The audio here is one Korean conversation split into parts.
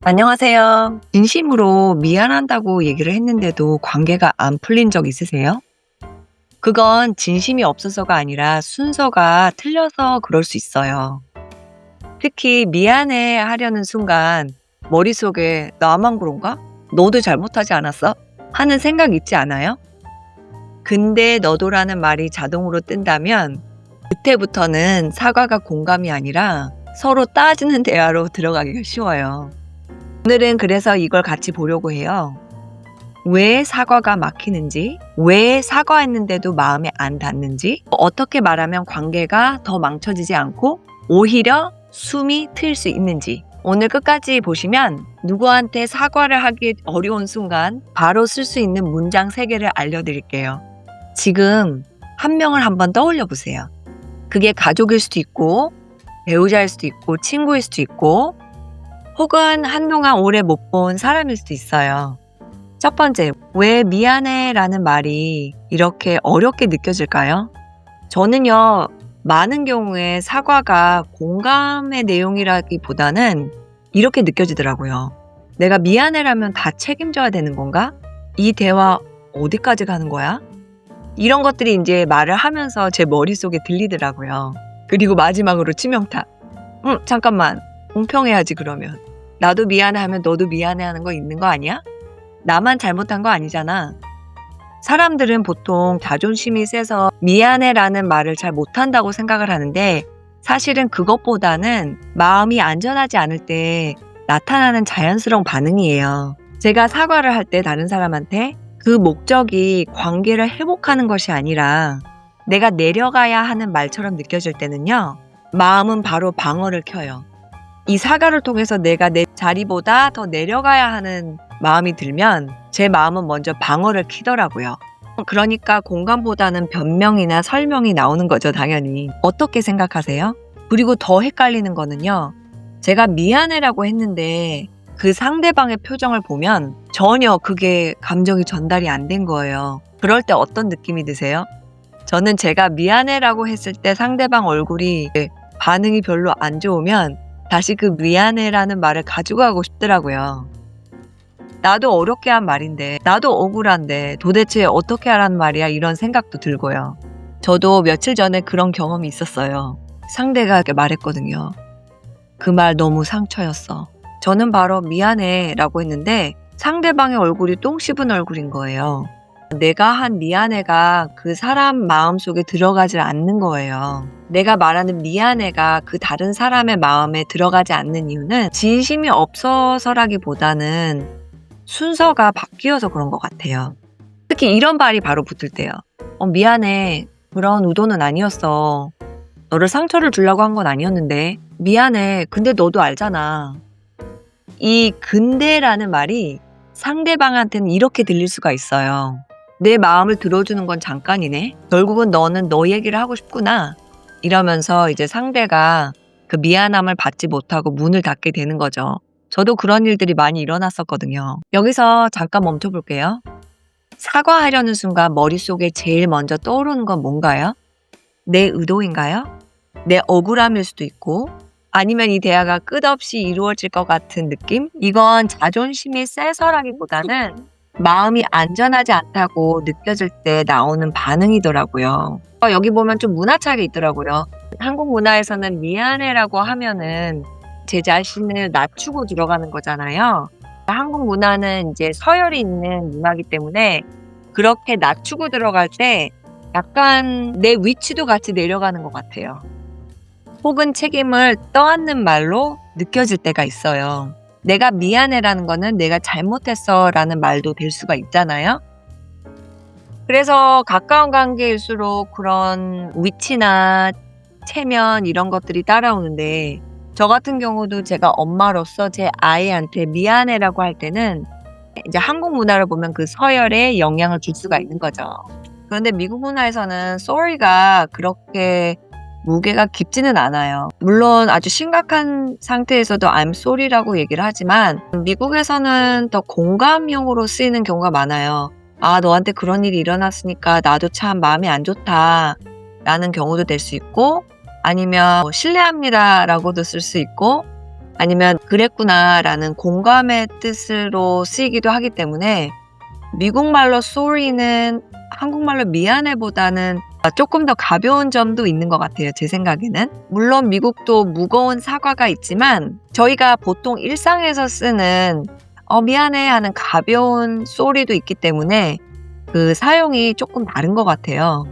안녕하세요. 진심으로 미안한다고 얘기를 했는데도 관계가 안 풀린 적 있으세요? 그건 진심이 없어서가 아니라 순서가 틀려서 그럴 수 있어요. 특히 미안해 하려는 순간 머릿속에 나만 그런가? 너도 잘못하지 않았어? 하는 생각 있지 않아요? 근데 너도라는 말이 자동으로 뜬다면 그때부터는 사과가 공감이 아니라 서로 따지는 대화로 들어가기가 쉬워요. 오늘은 그래서 이걸 같이 보려고 해요. 왜 사과가 막히는지, 왜 사과했는데도 마음에 안 닿는지, 어떻게 말하면 관계가 더 망쳐지지 않고 오히려 숨이 트일 수 있는지. 오늘 끝까지 보시면 누구한테 사과를 하기 어려운 순간 바로 쓸 수 있는 문장 3개를 알려드릴게요. 지금 한 명을 한번 떠올려 보세요. 그게 가족일 수도 있고, 배우자일 수도 있고, 친구일 수도 있고, 혹은 한동안 오래 못 본 사람일 수도 있어요. 첫 번째, 왜 미안해 라는 말이 이렇게 어렵게 느껴질까요? 저는요, 많은 경우에 사과가 공감의 내용이라기보다는 이렇게 느껴지더라고요. 내가 미안해라면 다 책임져야 되는 건가? 이 대화 어디까지 가는 거야? 이런 것들이 이제 말을 하면서 제 머릿속에 들리더라고요. 그리고 마지막으로 치명타. 잠깐만. 공평해야지 그러면. 나도 미안해하면 너도 미안해하는 거 있는 거 아니야? 나만 잘못한 거 아니잖아. 사람들은 보통 자존심이 세서 미안해라는 말을 잘 못한다고 생각을 하는데 사실은 그것보다는 마음이 안전하지 않을 때 나타나는 자연스러운 반응이에요. 제가 사과를 할 때 다른 사람한테 그 목적이 관계를 회복하는 것이 아니라 내가 내려가야 하는 말처럼 느껴질 때는요. 마음은 바로 방어를 켜요. 이 사과를 통해서 내가 내 자리보다 더 내려가야 하는 마음이 들면 제 마음은 먼저 방어를 키더라고요. 그러니까 공감보다는 변명이나 설명이 나오는 거죠, 당연히. 어떻게 생각하세요? 그리고 더 헷갈리는 거는요. 제가 미안해라고 했는데 그 상대방의 표정을 보면 전혀 그게 감정이 전달이 안 된 거예요. 그럴 때 어떤 느낌이 드세요? 저는 제가 미안해라고 했을 때 상대방 얼굴이 반응이 별로 안 좋으면 다시 그 미안해라는 말을 가지고 가고 싶더라고요. 나도 어렵게 한 말인데, 나도 억울한데 도대체 어떻게 하라는 말이야 이런 생각도 들고요. 저도 며칠 전에 그런 경험이 있었어요. 상대가 이렇게 말했거든요. 그 말 너무 상처였어. 저는 바로 미안해 라고 했는데 상대방의 얼굴이 똥 씹은 얼굴인 거예요. 내가 한 미안해가 그 사람 마음속에 들어가질 않는 거예요. 내가 말하는 미안해가 그 다른 사람의 마음에 들어가지 않는 이유는 진심이 없어서라기보다는 순서가 바뀌어서 그런 것 같아요. 특히 이런 말이 바로 붙을 때요. 미안해. 그런 의도는 아니었어. 너를 상처를 주려고 한 건 아니었는데. 미안해. 근데 너도 알잖아. 이 근데라는 말이 상대방한테는 이렇게 들릴 수가 있어요. 내 마음을 들어주는 건 잠깐이네. 결국은 너는 너 얘기를 하고 싶구나. 이러면서 이제 상대가 그 미안함을 받지 못하고 문을 닫게 되는 거죠. 저도 그런 일들이 많이 일어났었거든요. 여기서 잠깐 멈춰볼게요. 사과하려는 순간 머릿속에 제일 먼저 떠오르는 건 뭔가요? 내 의도인가요? 내 억울함일 수도 있고 아니면 이 대화가 끝없이 이루어질 것 같은 느낌? 이건 자존심이 세서라기보다는 마음이 안전하지 않다고 느껴질 때 나오는 반응이더라고요. 여기 보면 좀 문화 차이가 있더라고요. 한국 문화에서는 미안해라고 하면은 제 자신을 낮추고 들어가는 거잖아요. 한국 문화는 이제 서열이 있는 문화이기 때문에 그렇게 낮추고 들어갈 때 약간 내 위치도 같이 내려가는 것 같아요. 혹은 책임을 떠안는 말로 느껴질 때가 있어요. 내가 미안해라는 거는 내가 잘못했어 라는 말도 될 수가 있잖아요. 그래서 가까운 관계일수록 그런 위치나 체면 이런 것들이 따라오는데 저 같은 경우도 제가 엄마로서 제 아이한테 미안해라고 할 때는 이제 한국 문화를 보면 그 서열에 영향을 줄 수가 있는 거죠. 그런데 미국 문화에서는 sorry가 그렇게 무게가 깊지는 않아요. 물론 아주 심각한 상태에서도 I'm sorry라고 얘기를 하지만 미국에서는 더 공감용으로 쓰이는 경우가 많아요. 아, 너한테 그런 일이 일어났으니까 나도 참 마음이 안 좋다 라는 경우도 될 수 있고 아니면 실례합니다 라고도 쓸 수 있고 아니면 그랬구나라는 공감의 뜻으로 쓰이기도 하기 때문에 미국말로 sorry는 한국말로 미안해보다는 조금 더 가벼운 점도 있는 것 같아요. 제 생각에는. 물론 미국도 무거운 사과가 있지만 저희가 보통 일상에서 쓰는 미안해 하는 가벼운 sorry도 있기 때문에 그 사용이 조금 다른 것 같아요.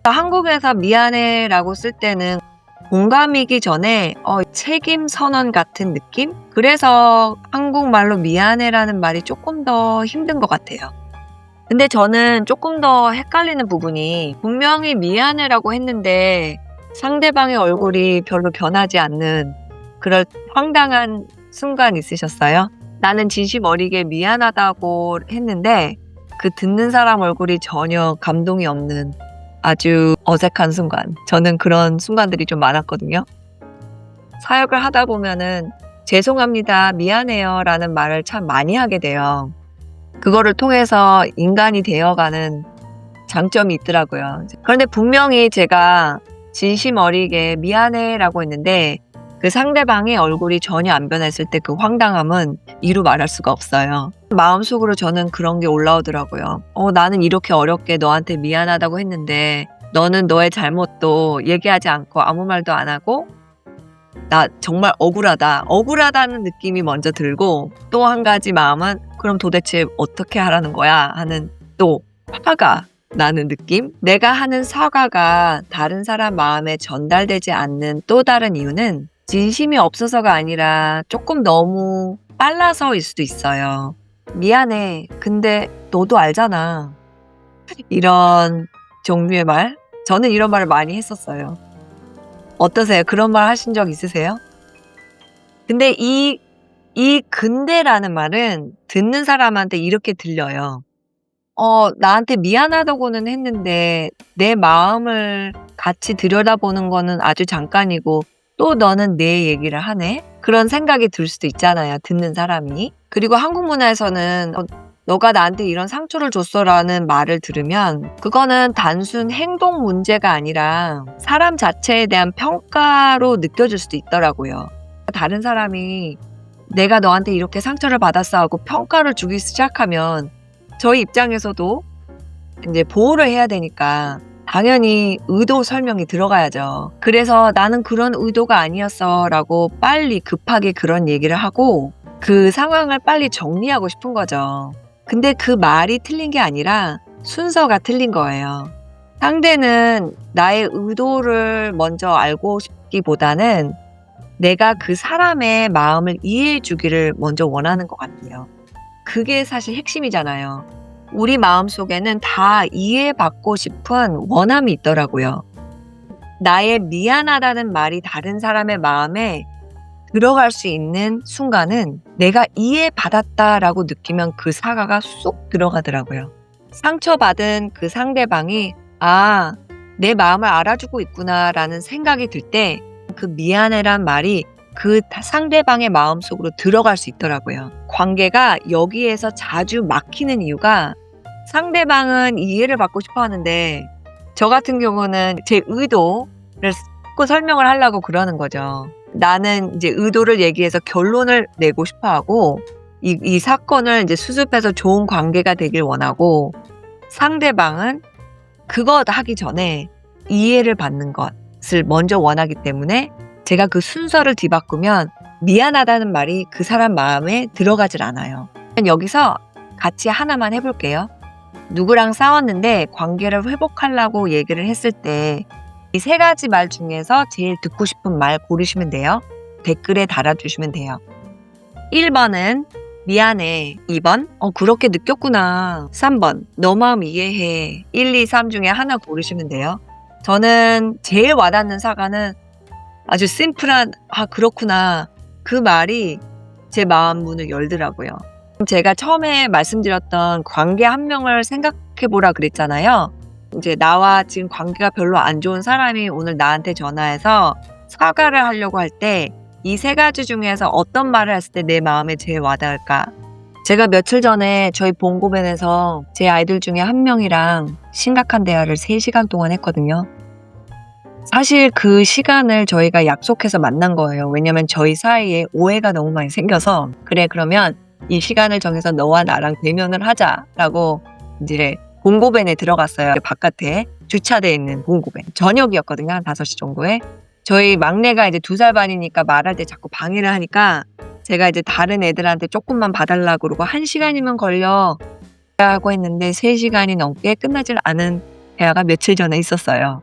한국에서 미안해라고 쓸 때는 공감이기 전에 책임 선언 같은 느낌? 그래서 한국말로 미안해라는 말이 조금 더 힘든 것 같아요. 근데 저는 조금 더 헷갈리는 부분이 분명히 미안해라고 했는데 상대방의 얼굴이 별로 변하지 않는 그런 황당한 순간 있으셨어요? 나는 진심 어리게 미안하다고 했는데 그 듣는 사람 얼굴이 전혀 감동이 없는 아주 어색한 순간. 저는 그런 순간들이 좀 많았거든요. 사역을 하다 보면은 죄송합니다, 미안해요 라는 말을 참 많이 하게 돼요. 그거를 통해서 인간이 되어가는 장점이 있더라고요. 그런데 분명히 제가 진심 어리게 미안해 라고 했는데 그 상대방의 얼굴이 전혀 안 변했을 때 그 황당함은 이루 말할 수가 없어요. 마음속으로 저는 그런 게 올라오더라고요. 나는 이렇게 어렵게 너한테 미안하다고 했는데 너는 너의 잘못도 얘기하지 않고 아무 말도 안 하고 나 정말 억울하다. 억울하다는 느낌이 먼저 들고 또 한 가지 마음은 그럼 도대체 어떻게 하라는 거야 하는 또 화가 나는 느낌? 내가 하는 사과가 다른 사람 마음에 전달되지 않는 또 다른 이유는 진심이 없어서가 아니라 조금 너무 빨라서일 수도 있어요. 미안해. 근데 너도 알잖아. 이런 종류의 말? 저는 이런 말을 많이 했었어요. 어떠세요? 그런 말 하신 적 있으세요? 근데 이 근데라는 말은 듣는 사람한테 이렇게 들려요. 나한테 미안하다고는 했는데 내 마음을 같이 들여다보는 거는 아주 잠깐이고 또 너는 내 얘기를 하네? 그런 생각이 들 수도 있잖아요, 듣는 사람이. 그리고 한국 문화에서는 너가 나한테 이런 상처를 줬어라는 말을 들으면 그거는 단순 행동 문제가 아니라 사람 자체에 대한 평가로 느껴질 수도 있더라고요. 다른 사람이 내가 너한테 이렇게 상처를 받았어 하고 평가를 주기 시작하면 저희 입장에서도 이제 보호를 해야 되니까 당연히 의도 설명이 들어가야죠. 그래서 나는 그런 의도가 아니었어 라고 빨리 급하게 그런 얘기를 하고 그 상황을 빨리 정리하고 싶은 거죠. 근데 그 말이 틀린 게 아니라 순서가 틀린 거예요. 상대는 나의 의도를 먼저 알고 싶기보다는 내가 그 사람의 마음을 이해해 주기를 먼저 원하는 것 같아요. 그게 사실 핵심이잖아요. 우리 마음속에는 다 이해받고 싶은 원함이 있더라고요. 나의 미안하다는 말이 다른 사람의 마음에 들어갈 수 있는 순간은 내가 이해받았다라고 느끼면 그 사과가 쏙 들어가더라고요. 상처받은 그 상대방이 내 마음을 알아주고 있구나라는 생각이 들 때 그 미안해란 말이 그 상대방의 마음속으로 들어갈 수 있더라고요. 관계가 여기에서 자주 막히는 이유가 상대방은 이해를 받고 싶어 하는데 저 같은 경우는 제 의도를 꼭 설명을 하려고 그러는 거죠. 나는 이제 의도를 얘기해서 결론을 내고 싶어 하고 이 사건을 이제 수습해서 좋은 관계가 되길 원하고 상대방은 그거 하기 전에 이해를 받는 것을 먼저 원하기 때문에 제가 그 순서를 뒤바꾸면 미안하다는 말이 그 사람 마음에 들어가질 않아요. 여기서 같이 하나만 해볼게요. 누구랑 싸웠는데 관계를 회복하려고 얘기를 했을 때 이 세 가지 말 중에서 제일 듣고 싶은 말 고르시면 돼요. 댓글에 달아주시면 돼요. 1번은 미안해. 2번 그렇게 느꼈구나. 3번 너 마음 이해해. 1, 2, 3 중에 하나 고르시면 돼요. 저는 제일 와닿는 사과는 아주 심플한 그렇구나. 그 말이 제 마음 문을 열더라고요. 제가 처음에 말씀드렸던 관계 한 명을 생각해보라 그랬잖아요. 이제 나와 지금 관계가 별로 안 좋은 사람이 오늘 나한테 전화해서 사과를 하려고 할 때 이 세 가지 중에서 어떤 말을 했을 때 내 마음에 제일 와닿을까? 제가 며칠 전에 저희 본고벤에서 제 아이들 중에 한 명이랑 심각한 대화를 3시간 동안 했거든요. 사실 그 시간을 저희가 약속해서 만난 거예요. 왜냐면 저희 사이에 오해가 너무 많이 생겨서 "그래 그러면 이 시간을 정해서 너와 나랑 대면을 하자."라고 인제 본고벤에 들어갔어요. 바깥에 주차돼 있는 본고벤. 저녁이었거든요. 한 5시 정도에. 저희 막내가 이제 2살 반이니까 말할 때 자꾸 방해를 하니까 제가 이제 다른 애들한테 쪼끔만 봐 달라고 그러고 "1 시간이면 걸려." 라고 했는데 3 시간이 넘게 끝나질 않은 대화가 며칠 전에 있었어요.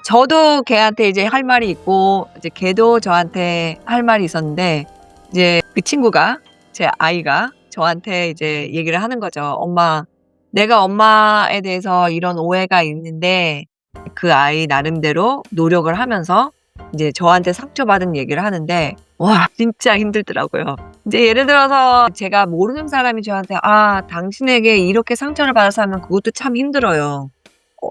저도 걔한테 이제 할 말이 있고 이제 걔도 저한테 할 말이 있었는데 이제 그 친구가 제 아이가 저한테 이제 얘기를 하는 거죠. "엄마, 내가 엄마에 대해서 이런 오해가 있는데." 그 아이 나름대로 노력을 하면서 이제 저한테 상처받은 얘기를 하는데 와 진짜 힘들더라고요. 이제 예를 들어서 제가 모르는 사람이 저한테 "아 당신에게 이렇게 상처를 받아서." 하면 그것도 참 힘들어요.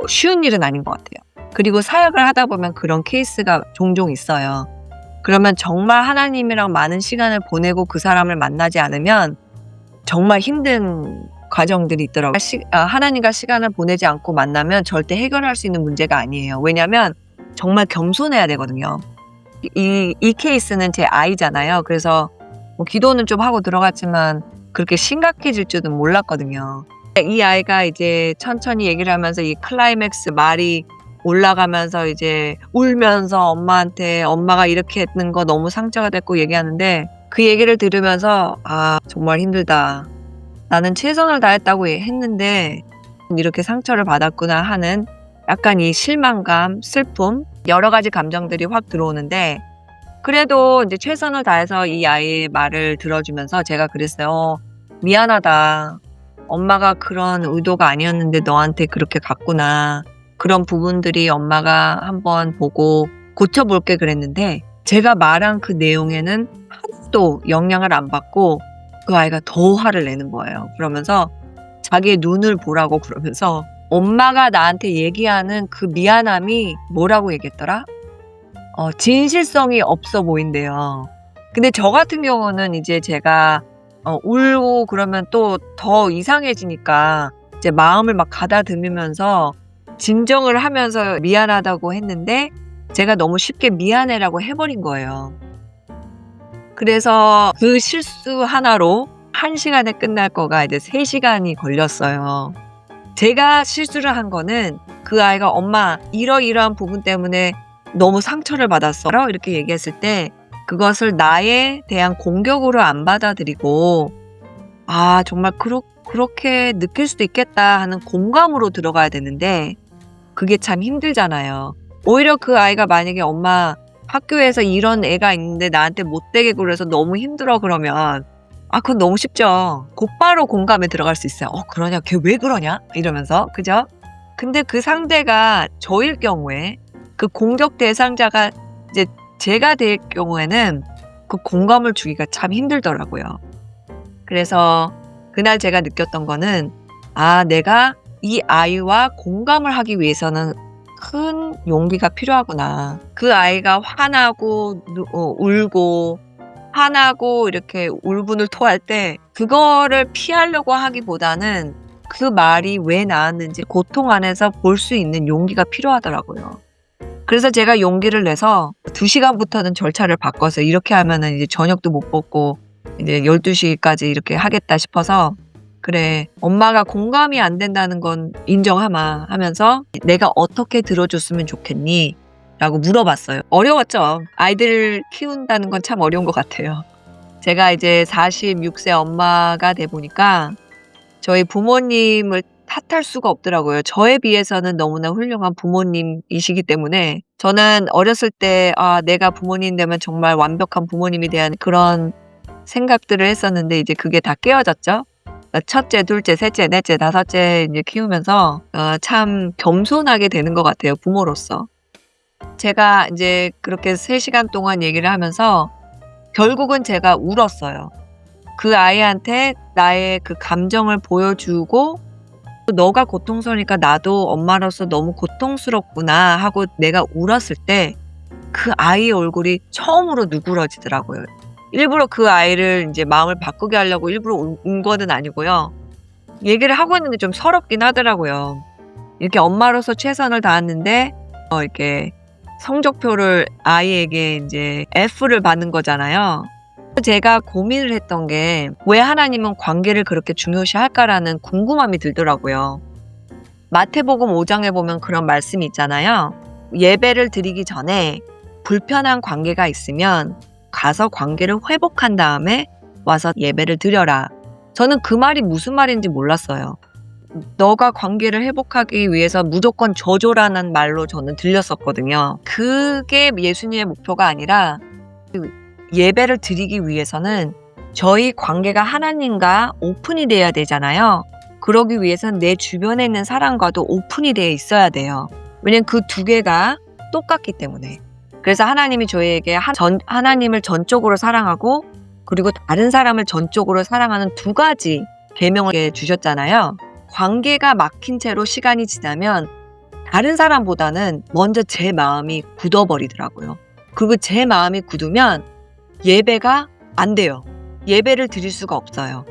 쉬운 일은 아닌 것 같아요. 그리고 사역을 하다 보면 그런 케이스가 종종 있어요. 그러면 정말 하나님이랑 많은 시간을 보내고 그 사람을 만나지 않으면 정말 힘든 과정들이 있더라고요. 하나님과 시간을 보내지 않고 만나면 절대 해결할 수 있는 문제가 아니에요. 왜냐면 정말 겸손해야 되거든요. 이 케이스는 제 아이잖아요. 그래서 뭐 기도는 좀 하고 들어갔지만 그렇게 심각해질 줄은 몰랐거든요. 이 아이가 이제 천천히 얘기를 하면서 이 클라이맥스 말이 올라가면서 이제 울면서 엄마한테 "엄마가 이렇게 했는 거 너무 상처가 됐고." 얘기하는데 그 얘기를 들으면서 '아 정말 힘들다. 나는 최선을 다했다고 했는데 이렇게 상처를 받았구나.' 하는 약간 이 실망감, 슬픔 여러 가지 감정들이 확 들어오는데 그래도 인제 최선을 다해서 이 아이의 말을 들어주면서 제가 그랬어요. 미안하다. 엄마가 그런 의도가 아니었는데 너한테 그렇게 갔구나. 그런 부분들이 엄마가 한번 보고 고쳐 볼게." 그랬는데 제가 말한 그 내용에는 하나도 영향을 안 받고 그 아이가 더 화를 내는 거예요. 그러면서 자기의 눈을 보라고 그러면서 엄마가 나한테 얘기하는 그 미안함이 뭐라고 얘기했더라? 진실성이 없어 보인대요. 근데 저 같은 경우는 이제 제가 울고 그러면 또 더 이상해지니까 이제 마음을 막 가다듬으면서 진정을 하면서 미안하다고 했는데 제가 너무 쉽게 미안해라고 해 버린 거예요. 그래서 그 실수 하나로 1 시간에 끝날 거가 이제 3 시간이 걸렸어요. 제가 실수를 한 거는 그 아이가 "엄마 이러이러한 부분 때문에 너무 상처를 받았어." 이렇게 얘기했을 때 그것을 나에 대한 공격으로 안 받아들이고 '아 정말 그렇게 느낄 수도 있겠다.' 하는 공감으로 들어가야 되는데 그게 참 힘들잖아요. 오히려 그 아이가 만약에 "엄마 학교에서 이런 애가 있는데 나한테 못되게 굴어서 너무 힘들어." 그러면 그건 너무 쉽죠. 곧바로 공감에 들어갈 수 있어요. 그러냐? 걔 왜 그러냐?" 이러면서. 그죠? 근데 그 상대가 저일 경우에 그 공격 대상자가 이제 제가 될 경우에는 그 공감을 주기가 참 힘들더라고요. 그래서 그날 제가 느꼈던 거는 '아 내가 이 아이와 공감을 하기 위해서는 큰 용기가 필요하구나.' 그 아이가 화나고 울고 화나고 이렇게 울분을 토할 때 그거를 피하려고 하기보다는 그 말이 왜 나왔는지 고통 안에서 볼 수 있는 용기가 필요하더라고요. 그래서 제가 용기를 내서 2 시간부터는 절차를 바꿨어요. 이렇게 하면은 이제 저녁도 못 먹고 이제 12 시까지 이렇게 하겠다 싶어서 "그래 엄마가 공감이 안 된다는 건 인정하마." 하면서 "내가 어떻게 들어 줬으면 좋겠니?" 라고 물어봤어요. 어려웠죠. 아이들 키운다는 건 참 어려운 것 같아요. 제가 이제 46세 엄마가 돼 보니까 저희 부모님을 탓할 수가 없더라고요. 저에 비해서는 너무나 훌륭한 부모님이시기 때문에 저는 어렸을 때 '아 내가 부모님 되면 정말 완벽한 부모님에 대한 그런 생각들을 했었는데 이제 그게 다 깨어졌죠. 첫째, 둘째, 셋째, 넷째, 다섯째 인제 키우면서 참 겸손하게 되는 것 같아요, 부모로서. 제가 인제 그렇게 3 시간 동안 얘기를 하면서 결국은 제가 울었어요. 그 아이한테 나의 그 감정을 보여주고 '너가 고통스러우니까 나도 엄마로서 너무 고통스럽구나.' 하고 내가 울었을 때 그 아이의 얼굴이 처음으로 누그러지더라고요. 일부러 그 아이를 인제 마음을 바꾸게 하려고 일부러 운 거는 아니고요. 얘기를 하고 있는데 좀 서럽긴 하더라고요. 이렇게 엄마로서 최선을 다했는데 이렇게 성적표를 아이에게 이제 F를 받는 거잖아요. 제가 고민을 했던 게 왜 하나님은 관계를 그렇게 중요시할까라는 궁금함이 들더라고요. 마태복음 5장에 보면 그런 말씀이 있잖아요. 예배를 드리기 전에 불편한 관계가 있으면 가서 관계를 회복한 다음에 와서 예배를 드려라. 저는 그 말이 무슨 말인지 몰랐어요. 너가 관계를 회복하기 위해서 무조건 져줘라는 말로 저는 들렸었거든요. 그게 예수님의 목표가 아니라 예배를 드리기 위해서는 저희 관계가 하나님과 오픈이 돼야 되잖아요. 그러기 위해서는 내 주변에 있는 사람과도 오픈이 되어 있어야 돼요. 왜냐면 그 두 개가 똑같기 때문에. 그래서 하나님이 저희에게 하나님을 전적으로 사랑하고 그리고 다른 사람을 전적으로 사랑하는 두 가지 계명을 주셨잖아요. 관계가 막힌 채로 시간이 지나면 다른 사람보다는 먼저 제 마음이 굳어버리더라고요. 그리고 제 마음이 굳으면 예배가 안 돼요. 예배를 드릴 수가 없어요.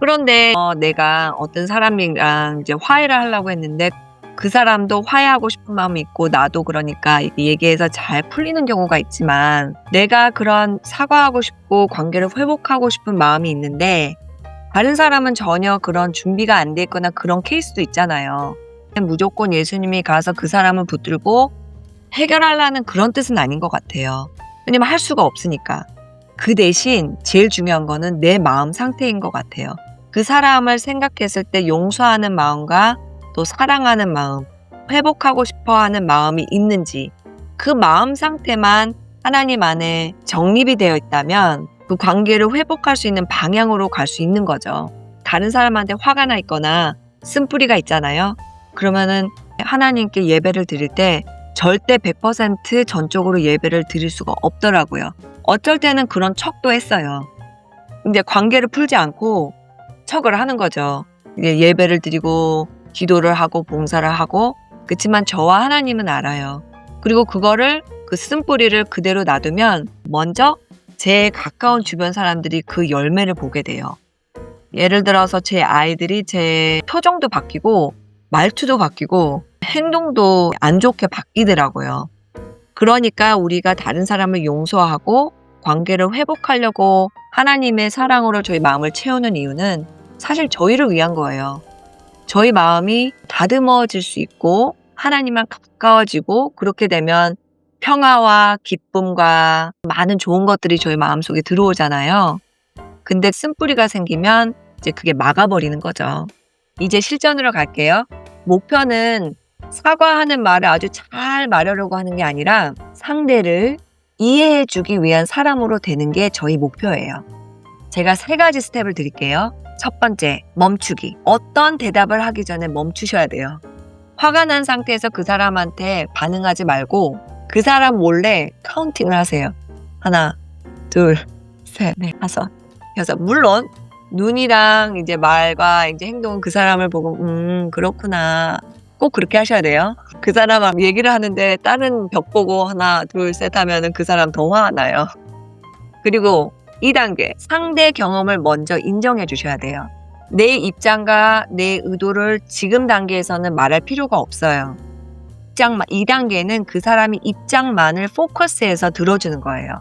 그런데 내가 어떤 사람이랑 이제 화해를 하려고 했는데 그 사람도 화해하고 싶은 마음이 있고 나도 그러니까 얘기해서 잘 풀리는 경우가 있지만 내가 그런 사과하고 싶고 관계를 회복하고 싶은 마음이 있는데 다른 사람은 전혀 그런 준비가 안 돼 있거나 그런 케이스도 있잖아요. 무조건 예수님이 가서 그 사람을 붙들고 해결하려는 그런 뜻은 아닌 것 같아요. 왜냐면 할 수가 없으니까. 그 대신 제일 중요한 거는 내 마음 상태인 것 같아요. 그 사람을 생각했을 때 용서하는 마음과 또 사랑하는 마음, 회복하고 싶어하는 마음이 있는지 그 마음 상태만 하나님 안에 정립이 되어 있다면 그 관계를 회복할 수 있는 방향으로 갈 수 있는 거죠. 다른 사람한테 화가 나 있거나 쓴뿌리가 있잖아요. 그러면은 하나님께 예배를 드릴 때 절대 100% 전적으로 예배를 드릴 수가 없더라고요. 어쩔 때는 그런 척도 했어요. 이제 관계를 풀지 않고 척을 하는 거죠. 이제 예배를 드리고 기도를 하고 봉사를 하고 그렇지만 저와 하나님은 알아요. 그리고 그거를 그 쓴뿌리를 그대로 놔두면 먼저 제 가까운 주변 사람들이 그 열매를 보게 돼요. 예를 들어서 제 아이들이 제 표정도 바뀌고 말투도 바뀌고 행동도 안 좋게 바뀌더라고요. 그러니까 우리가 다른 사람을 용서하고 관계를 회복하려고 하나님의 사랑으로 저희 마음을 채우는 이유는 사실 저희를 위한 거예요. 저희 마음이 다듬어질 수 있고 하나님만 가까워지고 그렇게 되면 평화와 기쁨과 많은 좋은 것들이 저희 마음속에 들어오잖아요. 근데 쓴뿌리가 생기면 이제 그게 막아버리는 거죠. 이제 실전으로 갈게요. 목표는 사과하는 말을 아주 잘 말하려고 하는 게 아니라 상대를 이해해 주기 위한 사람으로 되는 게 저희 목표예요. 제가 3가지 스텝을 드릴게요. 첫 번째, 멈추기. 어떤 대답을 하기 전에 멈추셔야 돼요. 화가 난 상태에서 그 사람한테 반응하지 말고 그 사람 몰래 카운팅을 하세요. 1, 2, 3, 4, 5. 물론 눈이랑 이제 말과 이제 행동은 그 사람을 보고 그렇구나. 꼭 그렇게 하셔야 돼요. 그 사람하고 얘기를 하는데 다른 벽 보고 1, 2, 3 하면은 그 사람 더 화가 나요. 그리고 2단계, 상대 경험을 먼저 인정해 주셔야 돼요. 내 입장과 내 의도를 지금 단계에서는 말할 필요가 없어요. 2단계는 그 사람이 입장만을 포커스해서 들어주는 거예요.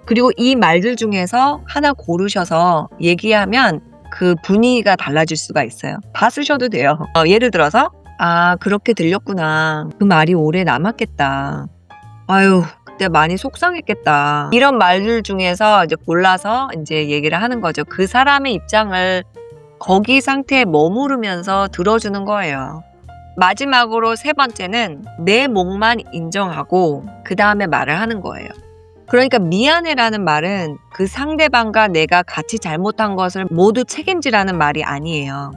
그리고 이 말들 중에서 하나 고르셔서 얘기하면 그 분위기가 달라질 수가 있어요. 다 쓰셔도 돼요. 예를 들어서 그렇게 들렸구나. 그 말이 오래 남았겠다. 아유, 그때 많이 속상했겠다. 이런 말들 중에서 이제 골라서 이제 얘기를 하는 거죠. 그 사람의 입장을 거기 상태에 머무르면서 들어주는 거예요. 마지막으로 3번째는 내 몫만 인정하고 그 다음에 말을 하는 거예요. 그러니까 미안해라는 말은 그 상대방과 내가 같이 잘못한 것을 모두 책임지라는 말이 아니에요.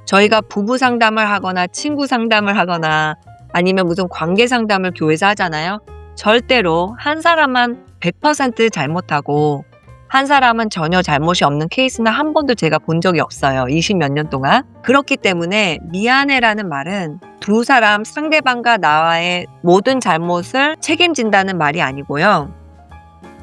저희가 부부 상담을 하거나 친구 상담을 하거나 아니면 무슨 관계 상담을 교회에서 하잖아요. 절대로 한 사람만 100% 잘못하고 한 사람은 전혀 잘못이 없는 케이스는 한 번도 제가 본 적이 없어요. 20몇 년 동안. 그렇기 때문에 미안해라는 말은 두 사람 상대방과 나와의 모든 잘못을 책임진다는 말이 아니고요.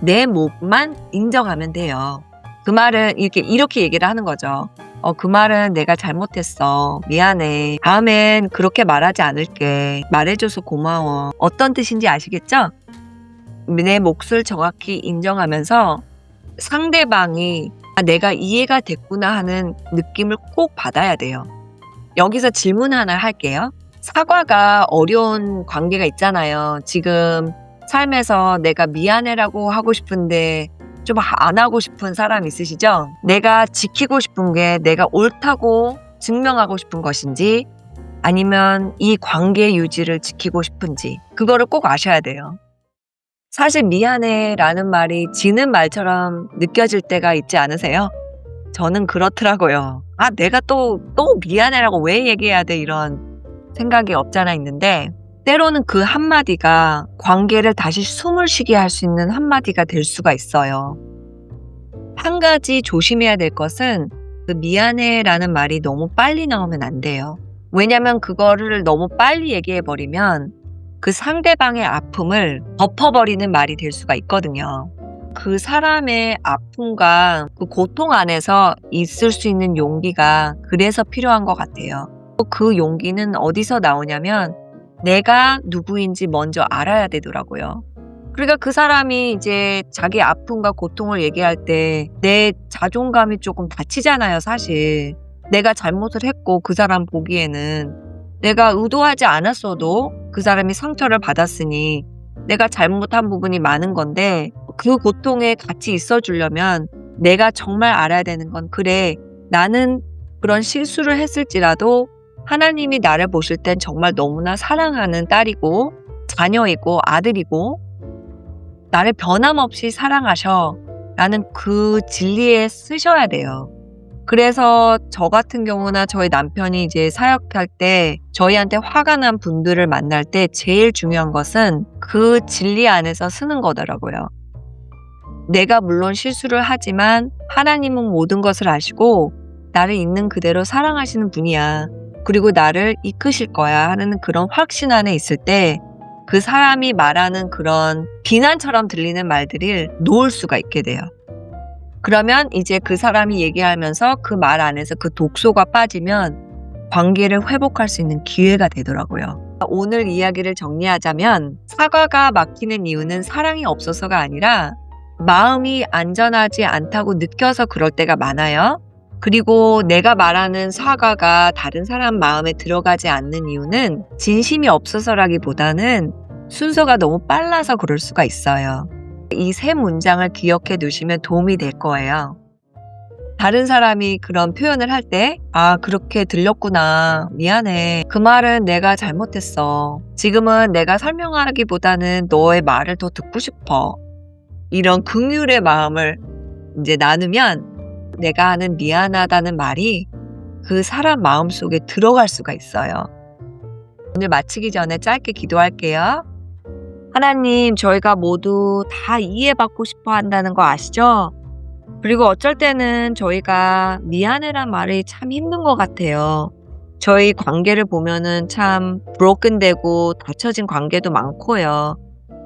내 몫만 인정하면 돼요. 그 말은 이렇게 얘기를 하는 거죠. 그 말은 내가 잘못했어. 미안해. 다음엔 그렇게 말하지 않을게. 말해줘서 고마워. 어떤 뜻인지 아시겠죠? 내 몫을 정확히 인정하면서 상대방이 내가 이해가 됐구나 하는 느낌을 꼭 받아야 돼요. 여기서 질문 하나 할게요. 사과가 어려운 관계가 있잖아요. 지금 삶에서 내가 미안해라고 하고 싶은데 좀 안 하고 싶은 사람 있으시죠? 내가 지키고 싶은 게 내가 옳다고 증명하고 싶은 것인지 아니면 이 관계 유지를 지키고 싶은지 그거를 꼭 아셔야 돼요. 사실 미안해라는 말이 지는 말처럼 느껴질 때가 있지 않으세요? 저는 그렇더라고요. 내가 또 미안해라고 왜 얘기해야 돼? 이런 생각이 없잖아 있는데 때로는 그 한마디가 관계를 다시 숨을 쉬게 할 수 있는 한마디가 될 수가 있어요. 한 가지 조심해야 될 것은 그 미안해라는 말이 너무 빨리 나오면 안 돼요. 왜냐면 그거를 너무 빨리 얘기해버리면 그 상대방의 아픔을 덮어버리는 말이 될 수가 있거든요. 그 사람의 아픔과 그 고통 안에서 있을 수 있는 용기가 그래서 필요한 것 같아요. 그 용기는 어디서 나오냐면 내가 누구인지 먼저 알아야 되더라고요. 그러니까 그 사람이 이제 자기 아픔과 고통을 얘기할 때 내 자존감이 조금 다치잖아요, 사실. 내가 잘못을 했고 그 사람 보기에는 내가 의도하지 않았어도 그 사람이 상처를 받았으니 내가 잘못한 부분이 많은 건데 그 고통에 같이 있어 주려면 내가 정말 알아야 되는 건 그래, 나는 그런 실수를 했을지라도 하나님이 나를 보실 땐 정말 너무나 사랑하는 딸이고 자녀이고 아들이고 나를 변함없이 사랑하셔 라는 그 진리에 쓰셔야 돼요. 그래서 저 같은 경우나 저희 남편이 이제 사역할 때 저희한테 화가 난 분들을 만날 때 제일 중요한 것은 그 진리 안에서 쓰는 거더라고요. 내가 물론 실수를 하지만 하나님은 모든 것을 아시고 나를 있는 그대로 사랑하시는 분이야. 그리고 나를 이끄실 거야 하는 그런 확신 안에 있을 때 그 사람이 말하는 그런 비난처럼 들리는 말들을 놓을 수가 있게 돼요. 그러면 이제 그 사람이 얘기하면서 그 말 안에서 그 독소가 빠지면 관계를 회복할 수 있는 기회가 되더라고요. 오늘 이야기를 정리하자면 사과가 막히는 이유는 사랑이 없어서가 아니라 마음이 안전하지 않다고 느껴서 그럴 때가 많아요. 그리고 내가 말하는 사과가 다른 사람 마음에 들어가지 않는 이유는 진심이 없어서라기보다는 순서가 너무 빨라서 그럴 수가 있어요. 이 세 문장을 기억해 두시면 도움이 될 거예요. 다른 사람이 그런 표현을 할 때 그렇게 들렸구나. 미안해. 그 말은 내가 잘못했어. 지금은 내가 설명하기보다는 너의 말을 더 듣고 싶어. 이런 긍휼의 마음을 이제 나누면 내가 하는 미안하다는 말이 그 사람 마음속에 들어갈 수가 있어요. 오늘 마치기 전에 짧게 기도할게요. 하나님, 저희가 모두 다 이해받고 싶어 한다는 거 아시죠? 그리고 어쩔 때는 저희가 미안해란 말이 참 힘든 것 같아요. 저희 관계를 보면은 참 브로큰되고 닫혀진 관계도 많고요.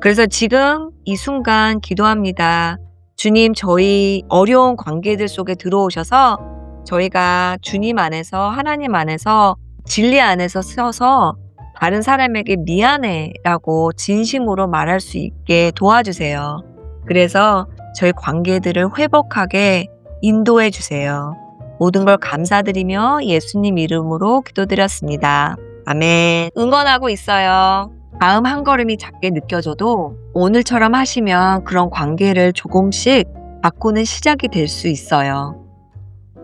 그래서 지금 이 순간 기도합니다. 주님, 저희 어려운 관계들 속에 들어오셔서 저희가 주님 안에서 하나님 안에서 진리 안에서 서서 다른 사람에게 미안해라고 진심으로 말할 수 있게 도와주세요. 그래서 저희 관계들을 회복하게 인도해 주세요. 모든 걸 감사드리며 예수님 이름으로 기도드렸습니다. 아멘. 응원하고 있어요. 다음 한 걸음이 작게 느껴져도 오늘처럼 하시면 그런 관계를 조금씩 바꾸는 시작이 될 수 있어요.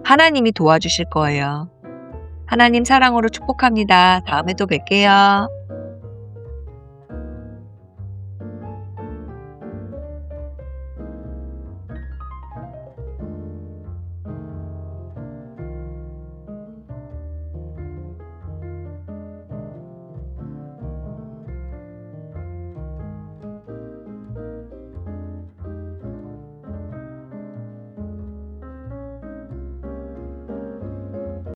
하나님이 도와주실 거예요. 하나님 사랑으로 축복합니다. 다음에 또 뵐게요.